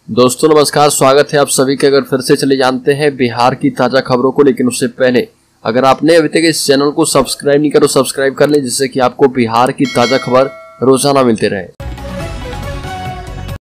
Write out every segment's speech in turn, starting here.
दोस्तों नमस्कार, स्वागत है आप सभी के। अगर फिर से चले जानते हैं बिहार की ताजा खबरों को, लेकिन उससे पहले अगर आपने अभी तक इस चैनल को सब्सक्राइब नहीं करो सब्सक्राइब कर लें, जिससे कि आपको बिहार की ताजा खबर रोजाना मिलते रहे।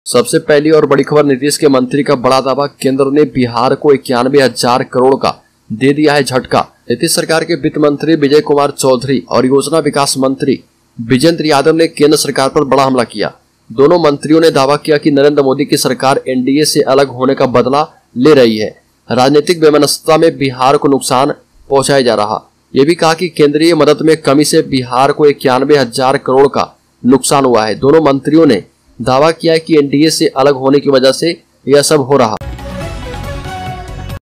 सबसे पहली और बड़ी खबर, नीतीश के मंत्री का बड़ा दावा, केंद्र ने बिहार को 91,000 करोड़ का दे दिया है झटका। नीतीश सरकार के वित्त मंत्री विजय कुमार चौधरी और योजना विकास मंत्री विजेंद्र यादव ने केंद्र सरकार पर बड़ा हमला किया। दोनों मंत्रियों ने दावा किया कि नरेंद्र मोदी की सरकार एनडीए से अलग होने का बदला ले रही है। राजनीतिक वैमनस्यता में बिहार को नुकसान पहुंचाया जा रहा। ये भी कहा कि केंद्रीय मदद में कमी से बिहार को 91,000 करोड़ का नुकसान हुआ है। दोनों मंत्रियों ने दावा किया कि एनडीए से अलग होने की वजह से यह सब हो रहा।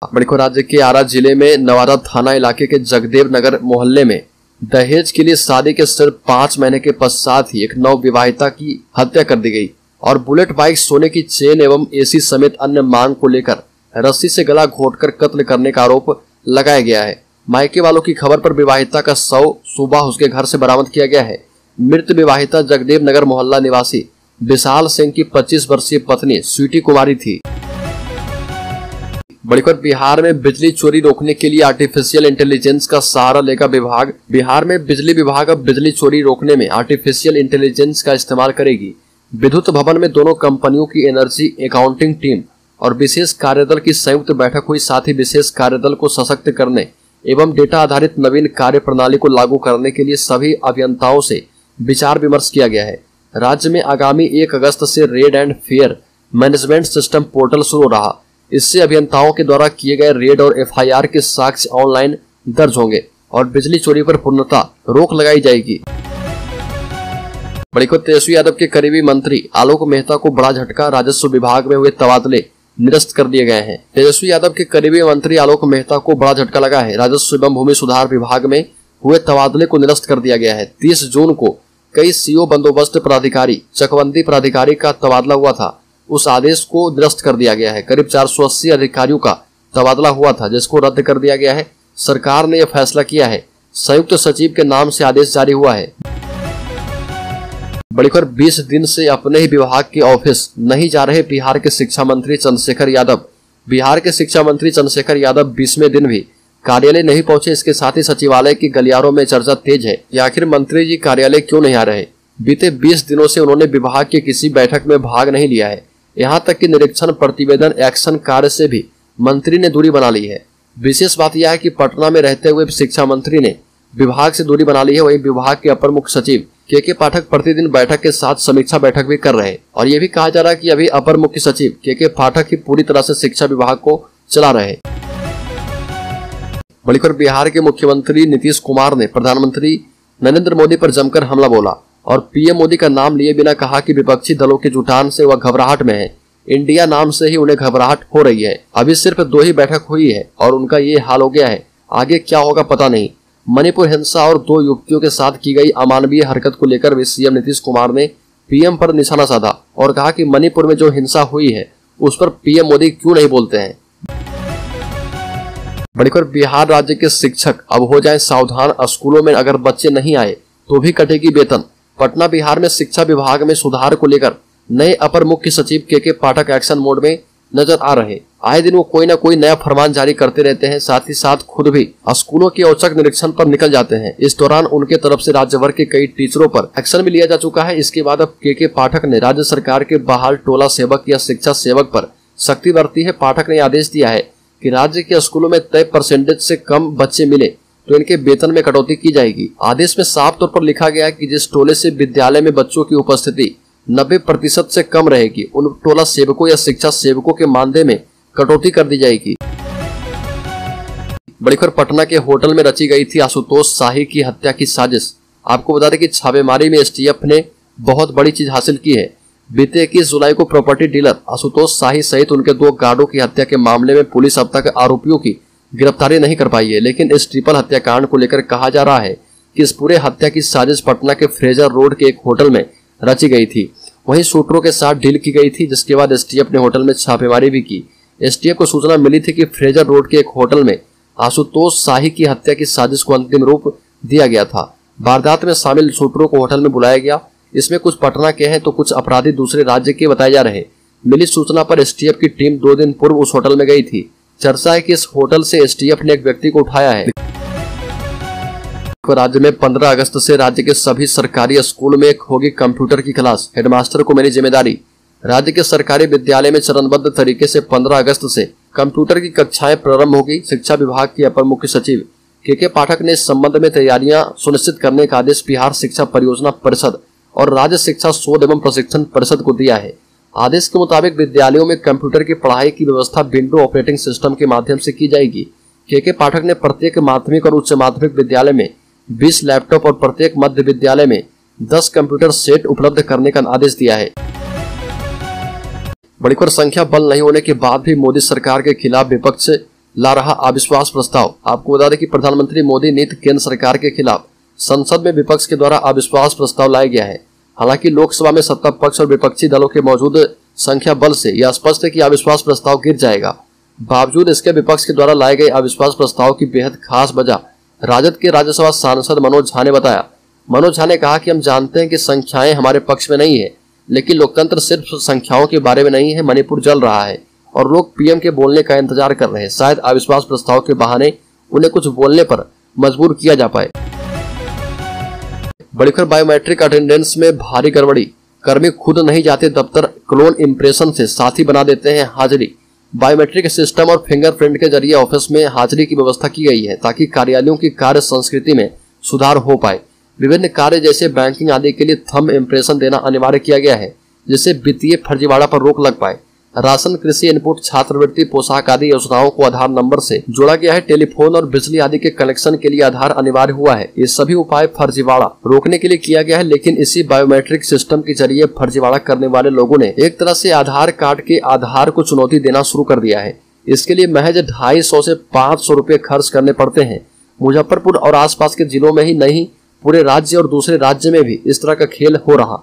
बड़ी खबर, राज्य के आरा जिले में नवादा थाना इलाके के जगदेव नगर मोहल्ले में दहेज के लिए शादी के सिर्फ 5 महीने के पश्चात ही एक नवविवाहिता की हत्या कर दी गई और बुलेट बाइक, सोने की चेन एवं एसी समेत अन्य मांग को लेकर रस्सी से गला घोंटकर कत्ल करने का आरोप लगाया गया है। मायके वालों की खबर पर विवाहिता का शव सुबह उसके घर से बरामद किया गया है। मृत विवाहिता जगदेव नगर मोहल्ला निवासी विशाल सिंह की 25 वर्षीय पत्नी स्वीटी कुमारी थी। बड़ी खबर, बिहार में बिजली चोरी रोकने के लिए आर्टिफिशियल इंटेलिजेंस का सहारा लेगा विभाग। बिहार में बिजली विभाग अब बिजली चोरी रोकने में आर्टिफिशियल इंटेलिजेंस का इस्तेमाल करेगी। विद्युत भवन में दोनों कंपनियों की एनर्जी अकाउंटिंग टीम और विशेष कार्यदल की संयुक्त बैठक हुई। साथ ही विशेष कार्यदल को सशक्त करने एवं डेटा आधारित नवीन कार्य प्रणाली को लागू करने के लिए सभी अभियंताओं से विचार विमर्श किया गया है। राज्य में आगामी 1 अगस्त से red and fair management system portal शुरू हो रहा। इससे अभियंताओं के द्वारा किए गए रेड और एफआईआर के साक्ष्य ऑनलाइन दर्ज होंगे और बिजली चोरी पर पूर्णतः रोक लगाई जाएगी। बड़ी खबर, तेजस्वी यादव के करीबी मंत्री आलोक मेहता को बड़ा झटका, राजस्व विभाग में हुए तबादले निरस्त कर दिए गए हैं। तेजस्वी यादव के करीबी मंत्री आलोक मेहता को बड़ा झटका लगा है। राजस्व एवं भूमि सुधार विभाग में हुए तबादले को निरस्त कर दिया गया है। 30 जून को कई सीओ, बंदोबस्त प्राधिकारी, चकबंदी प्राधिकारी का तबादला हुआ था। उस आदेश को निरस्त कर दिया गया है। करीब 480 अधिकारियों का तबादला हुआ था, जिसको रद्द कर दिया गया है। सरकार ने यह फैसला किया है। संयुक्त सचिव के नाम से आदेश जारी हुआ है। बड़ी खबर, 20 दिन से अपने ही विभाग के ऑफिस नहीं जा रहे बिहार के शिक्षा मंत्री चंद्रशेखर यादव। बिहार के शिक्षा मंत्री चंद्रशेखर यादव 20वें दिन भी कार्यालय नहीं पहुंचे। इसके साथ ही सचिवालय की गलियारों में चर्चा तेज है कि आखिर मंत्री जी कार्यालय क्यों नहीं आ रहे। बीते 20 दिनों से उन्होंने विभाग की किसी बैठक में भाग नहीं लिया है। यहाँ तक कि निरीक्षण, प्रतिवेदन, एक्शन कार्य से भी मंत्री ने दूरी बना ली है। विशेष बात यह है कि पटना में रहते हुए शिक्षा मंत्री ने विभाग से दूरी बना ली है। वही विभाग के अपर मुख्य सचिव के पाठक प्रतिदिन बैठक के साथ समीक्षा बैठक भी कर रहे हैं और ये भी कहा जा रहा है कि अभी अपर मुख्य सचिव के पाठक ही पूरी तरह से शिक्षा विभाग को चला रहे। बड़ी खबर, बिहार के मुख्यमंत्री नीतीश कुमार ने प्रधानमंत्री नरेंद्र मोदी पर जमकर हमला बोला और पीएम मोदी का नाम लिए बिना कहा कि विपक्षी दलों के जुटान से वह घबराहट में है। इंडिया नाम से ही उन्हें घबराहट हो रही है। अभी सिर्फ 2 ही बैठक हुई है और उनका ये हाल हो गया है। आगे क्या होगा पता नहीं। मणिपुर हिंसा और 2 युवतियों के साथ की गई अमानवीय हरकत को लेकर भी सीएम नीतीश कुमार ने पीएम पर निशाना साधा और कहा कि मणिपुर में जो हिंसा हुई है उस पर पीएम मोदी क्यों नहीं बोलते हैं। बड़ी खबर, बिहार राज्य के शिक्षक अब हो जाएं सावधान, स्कूलों में अगर बच्चे नहीं आए तो भी कटेगी वेतन। पटना, बिहार में शिक्षा विभाग में सुधार को लेकर नए अपर मुख्य सचिव के पाठक एक्शन मोड में नजर आ रहे। आए दिन वो कोई न कोई नया फरमान जारी करते रहते हैं। साथ ही साथ खुद भी स्कूलों के औचक निरीक्षण पर निकल जाते हैं। इस दौरान उनके तरफ से राज्य भर के कई टीचरों पर एक्शन भी लिया जा चुका है। इसके बाद अब के पाठक ने राज्य सरकार के बहाल टोला सेवक या शिक्षा सेवक पर सख्ती बरती है। पाठक ने आदेश दिया है कि राज्य के स्कूलों में तय परसेंटेज से कम बच्चे मिले तो इनके वेतन में कटौती की जाएगी। आदेश में साफ तौर पर लिखा गया है कि जिस टोले से विद्यालय में बच्चों की उपस्थिति 90% से कम रहेगी, उन टोला सेवकों या शिक्षा सेवकों के मानदेय में कटौती कर दी जाएगी। बड़ी खबर, पटना के होटल में रची गई थी आशुतोष शाही की हत्या की साजिश। आपको बता दें कि छापेमारी में एसटीएफ ने बहुत बड़ी चीज हासिल की है। बीते 21 जुलाई को प्रॉपर्टी डीलर आशुतोष शाही सहित उनके 2 गार्डों की हत्या के मामले में पुलिस अब तक आरोपियों की गिरफ्तारी नहीं कर पाई है। लेकिन इस ट्रिपल हत्याकांड को लेकर कहा जा रहा है कि इस पूरे हत्या की साजिश पटना के फ्रेजर रोड के एक होटल में रची गई थी। वहीं शूटरों के साथ डील की गई थी, जिसके बाद एसटीएफ ने होटल में छापेमारी भी की। एसटीएफ को सूचना मिली थी कि फ्रेजर रोड के एक होटल में आशुतोष शाही की हत्या की साजिश को अंतिम रूप दिया गया था। वारदात में शामिल शूटरों को होटल में बुलाया गया। इसमें कुछ पटना के हैं तो कुछ अपराधी दूसरे राज्य के बताए जा रहे। मिली सूचना पर एसटीएफ की टीम 2 दिन पूर्व उस होटल में गई थी। चर्चा है कि इस होटल से एसटीएफ ने एक व्यक्ति को उठाया है। राज्य में 15 अगस्त से राज्य के सभी सरकारी स्कूल में होगी कंप्यूटर की क्लास, हेडमास्टर को मिली जिम्मेदारी। राज्य के सरकारी विद्यालय में चरणबद्ध तरीके से 15 अगस्त से कंप्यूटर की कक्षाएं प्रारंभ होगी। शिक्षा विभाग के अपर मुख्य सचिव के पाठक ने इस संबंध में तैयारियां सुनिश्चित करने का आदेश बिहार शिक्षा परियोजना परिषद और राज्य शिक्षा शोध एवं प्रशिक्षण परिषद को दिया है। आदेश के मुताबिक विद्यालयों में कंप्यूटर की पढ़ाई की व्यवस्था विंडो ऑपरेटिंग सिस्टम के माध्यम से की जाएगी। के पाठक ने प्रत्येक माध्यमिक और उच्च माध्यमिक विद्यालय में 20 लैपटॉप और प्रत्येक मध्य विद्यालय में 10 कंप्यूटर सेट उपलब्ध करने का आदेश दिया है। बड़ी खबर, संख्या बल नहीं होने के बाद भी मोदी सरकार के खिलाफ विपक्ष ला रहा अविश्वास प्रस्ताव। आपको बता दें कि प्रधानमंत्री मोदी नीति केंद्र सरकार के खिलाफ संसद में विपक्ष के द्वारा अविश्वास प्रस्ताव लाया गया है। हालांकि लोकसभा में सत्ता पक्ष और विपक्षी दलों के मौजूद संख्या बल से यह स्पष्ट है कि अविश्वास प्रस्ताव गिर जाएगा। बावजूद इसके विपक्ष के द्वारा लाए गए अविश्वास प्रस्ताव की बेहद खास वजह राजद के राज्यसभा सांसद मनोज झा ने बताया। मनोज झा ने कहा कि हम जानते हैं कि संख्याएं हमारे पक्ष में नहीं है, लेकिन लोकतंत्र सिर्फ संख्याओं के बारे में नहीं है। मणिपुर जल रहा है और लोग पीएम के बोलने का इंतजार कर रहे हैं। शायद अविश्वास प्रस्ताव के बहाने उन्हें कुछ बोलने पर मजबूर किया जा पाए। बड़ी खबर, बायोमेट्रिक अटेंडेंस में भारी गड़बड़ी, कर्मी खुद नहीं जाते दफ्तर, क्लोन इंप्रेशन से साथी बना देते हैं हाजिरी। बायोमेट्रिक सिस्टम और फिंगरप्रिंट के जरिए ऑफिस में हाजिरी की व्यवस्था की गई है ताकि कार्यालयों की कार्य संस्कृति में सुधार हो पाए। विभिन्न कार्य जैसे बैंकिंग आदि के लिए थंब इंप्रेशन देना अनिवार्य किया गया है, जिससे वित्तीय फर्जीवाड़ा पर रोक लग पाए। राशन, कृषि इनपुट, छात्रवृत्ति, पोशाक आदि योजनाओं को आधार नंबर से जोड़ा गया है। टेलीफोन और बिजली आदि के कनेक्शन के लिए आधार अनिवार्य हुआ है। ये सभी उपाय फर्जीवाड़ा रोकने के लिए किया गया है, लेकिन इसी बायोमेट्रिक सिस्टम के जरिए फर्जीवाड़ा करने वाले लोगों ने एक तरह से आधार कार्ड के आधार को चुनौती देना शुरू कर दिया है। इसके लिए महज 250 से 500 रुपए खर्च करने पड़ते हैं। मुजफ्फरपुर और आसपास के जिलों में ही नहीं, पूरे राज्य और दूसरे राज्य में भी इस तरह का खेल हो रहा।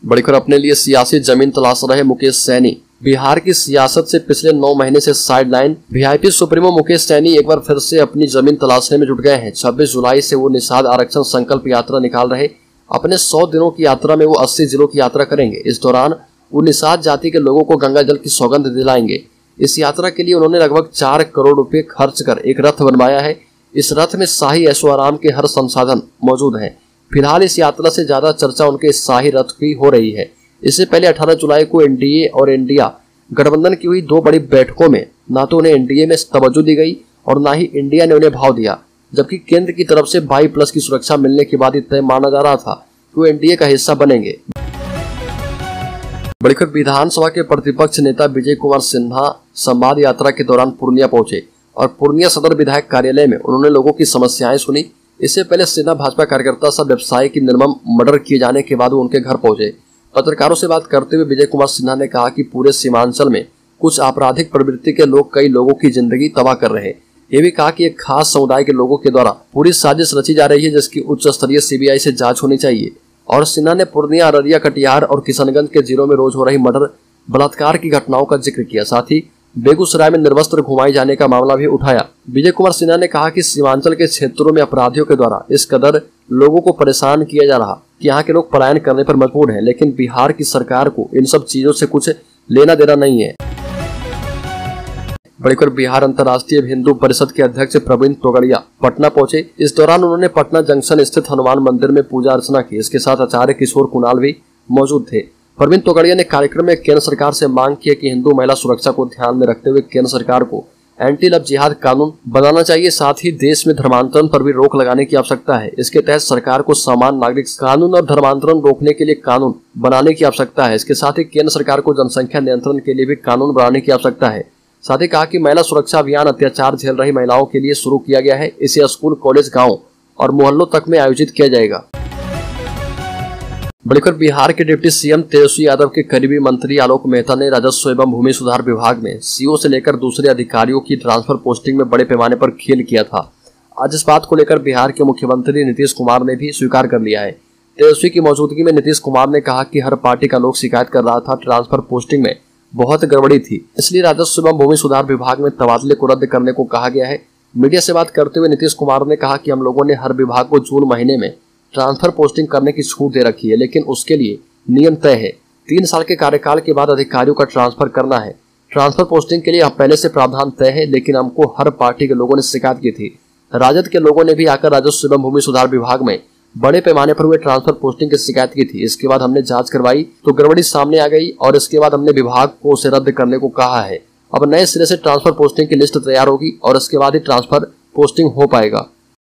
बड़ी खबर, अपने लिए सियासी जमीन तलाश रहे मुकेश सैनी। बिहार की सियासत से पिछले 9 महीने से sideline VIP supremo Mukesh Saini एक बार फिर से अपनी जमीन तलाशने में जुट गए हैं। 26 जुलाई से वो निषाद आरक्षण संकल्प यात्रा निकाल रहे। अपने 100 दिनों की यात्रा में वो 80 जिलों की यात्रा करेंगे। इस दौरान वो निषाद जाति के लोगों को गंगा जल की सौगंध दिलाएंगे। इस यात्रा के लिए उन्होंने लगभग 4 करोड़ रुपए खर्च कर एक रथ बनवाया है। इस रथ में शाही ऐशो आराम के हर संसाधन मौजूद हैं। फिलहाल इस यात्रा से ज्यादा चर्चा उनके शाही रथ की हो रही है। इससे पहले 18 जुलाई को एनडीए और इंडिया गठबंधन की हुई 2 बड़ी बैठकों में न तो उन्हें एनडीए में तवज्जो दी गई और न ही इंडिया ने उन्हें भाव दिया, जबकि केंद्र की तरफ से 22+ की सुरक्षा मिलने के बाद तय माना जा रहा था कि वो एनडीए का हिस्सा बनेंगे। बड़ी खबर, विधानसभा के प्रतिपक्ष नेता विजय कुमार सिन्हा संवाद यात्रा के दौरान पूर्णिया पहुंचे और पूर्णिया सदर विधायक कार्यालय में उन्होंने लोगों की समस्याएं सुनी। इससे पहले सिन्हा भाजपा कार्यकर्ता सब व्यवसायी की निर्मम मर्डर किए जाने के बाद वो उनके घर पहुंचे। पत्रकारों से बात करते हुए विजय कुमार सिन्हा ने कहा कि पूरे सीमांचल में कुछ आपराधिक प्रवृत्ति के लोग कई लोगों की जिंदगी तबाह कर रहे हैं। ये भी कहा कि एक खास समुदाय के लोगों के द्वारा पूरी साजिश रची जा रही है, जिसकी उच्च स्तरीय सीबीआई से जांच होनी चाहिए। और सिन्हा ने पूर्णिया, अररिया, कटिहार और किशनगंज के जिलों में रोज हो रही मर्डर, बलात्कार की घटनाओं का जिक्र किया। साथ ही बेगूसराय में निर्वस्त्र घुमाए जाने का मामला भी उठाया। विजय कुमार सिन्हा ने कहा कि सीमांचल के क्षेत्रों में अपराधियों के द्वारा इस कदर लोगों को परेशान किया जा रहा कि यहाँ के लोग पलायन करने पर मजबूर हैं, लेकिन बिहार की सरकार को इन सब चीजों से कुछ लेना देना नहीं है। बड़ी खबर, बिहार अंतर्राष्ट्रीय हिंदू परिषद के अध्यक्ष प्रवीण तोगड़िया पटना पहुंचे। इस दौरान उन्होंने पटना जंक्शन स्थित हनुमान मंदिर में पूजा अर्चना की। इसके साथ आचार्य किशोर कुणाल भी मौजूद थे। प्रवीण तोगड़िया ने कार्यक्रम में केंद्र सरकार से मांग की कि हिंदू महिला सुरक्षा को ध्यान में रखते हुए केंद्र सरकार को एंटी लव जिहाद कानून बनाना चाहिए। साथ ही देश में धर्मांतरण पर भी रोक लगाने की आवश्यकता है। इसके तहत सरकार को समान नागरिक कानून और धर्मांतरण रोकने के लिए कानून बनाने की आवश्यकता है। इसके साथ ही केंद्र सरकार को जनसंख्या नियंत्रण के लिए भी कानून बनाने की आवश्यकता है। साथ ही कहा कि महिला सुरक्षा अभियान अत्याचार झेल रही महिलाओं के लिए शुरू किया गया है। इसे स्कूल, कॉलेज, गाँव और मोहल्लों तक में आयोजित किया जाएगा। बड़ी खबर, बिहार के डिप्टी सीएम तेजस्वी यादव के करीबी मंत्री आलोक मेहता ने राजस्व एवं भूमि सुधार विभाग में सीओ से लेकर दूसरे अधिकारियों की ट्रांसफर पोस्टिंग में बड़े पैमाने पर खेल किया था। आज इस बात को लेकर बिहार के मुख्यमंत्री नीतीश कुमार ने भी स्वीकार कर लिया है। तेजस्वी की मौजूदगी में नीतीश कुमार ने कहा कि हर पार्टी का लोग शिकायत कर रहा था, ट्रांसफर पोस्टिंग में बहुत गड़बड़ी थी, इसलिए राजस्व एवं भूमि सुधार विभाग में तबादले को रद्द करने को कहा गया है। मीडिया से बात करते हुए नीतीश कुमार ने कहा कि हम लोगों ने हर विभाग को जून महीने में ट्रांसफर पोस्टिंग करने की छूट दे रखी है, लेकिन उसके लिए नियम तय है। 3 साल के कार्यकाल के बाद अधिकारियों का ट्रांसफर करना है। ट्रांसफर पोस्टिंग के लिए अब पहले से प्रावधान तय है, लेकिन हमको हर पार्टी के लोगों ने शिकायत की थी। राजद के लोगों ने भी आकर राजस्व एवं भूमि सुधार विभाग में बड़े पैमाने पर हुए ट्रांसफर पोस्टिंग की शिकायत की थी। इसके बाद हमने जांच करवाई तो गड़बड़ी सामने आ गई और इसके बाद हमने विभाग को उसे रद्द करने को कहा है। अब नए सिरे से ट्रांसफर पोस्टिंग की लिस्ट तैयार होगी और इसके बाद ही ट्रांसफर पोस्टिंग हो पाएगा।